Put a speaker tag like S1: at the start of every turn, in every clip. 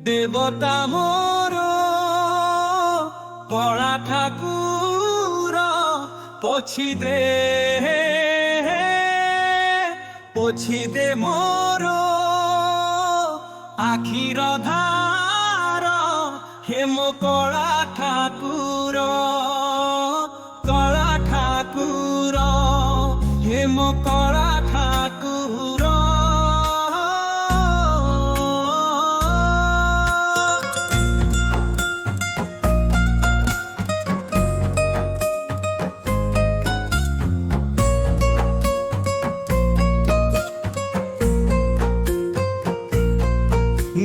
S1: দেবতা মোর কড়া ঠাকুর পছি দে মোর আখির ধার হেম কড়া ঠাকুর হেম কড়া ঠাকুর।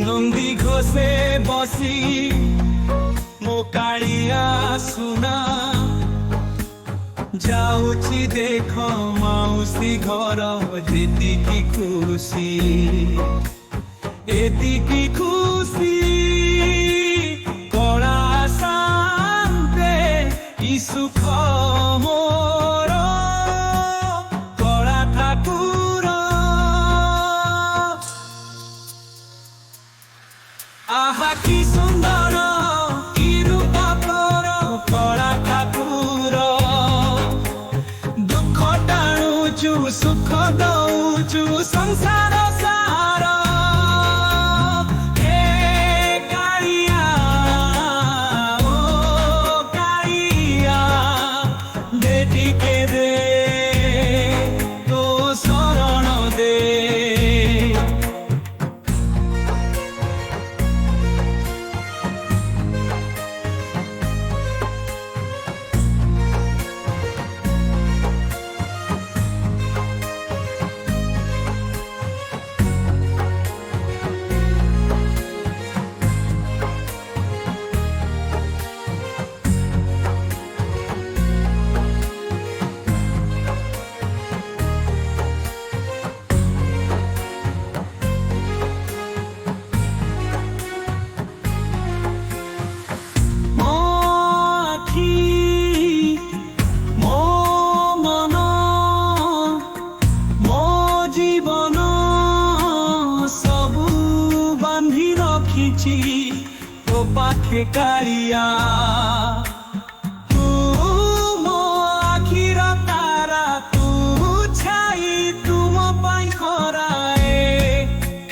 S1: নন্দী ঘোষে বসি ମୋ କାଳିଆ ସୁନା ଯାଉଛି ଦେଖ ମାଉସୀ ଘର ଯେତିକି ଖୁସି ଏତିକି ଖୁସି କଳା ଶାନ୍ତେ କି ସୁଖ ମୋର କଳା ଠାକୁର। আহা কি সুন্দর কি রূপ তোর কড়া ঠাকুর, দুঃখ টাণুচু সুখ দৌচু সংসার সার। হে কাଳିଆ ও কাଳିଆ দে টিকে দে তো শরণ দে। তো পাখে কালিয়া তু ମୋ ଆଖିର ତାରା ତୁ ଛାଇ ତୁମ ପାଇଁ ଖରାଏ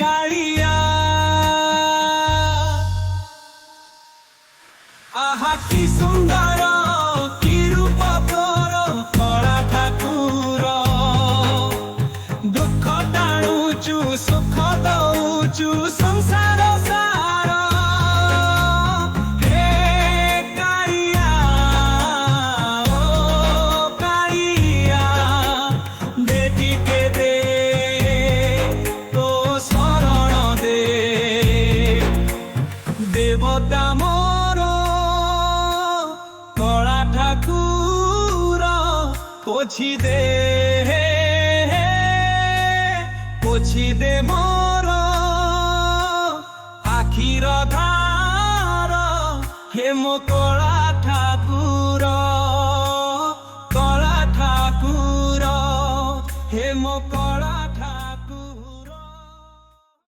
S1: କାଳିଆ। আহা কি সুন্দর কি রূপ তোর কড়া ঠাকুর, দুঃখ টাণুচু সুখ দৌচু সংসার সার। হে কাଳିଆ ও কাଳିଆ দে টিকে দে তো শরণ দে। দেবতা মোর কড়া ঠাকুর পছি দে মোর আখির ধার হেম কড়া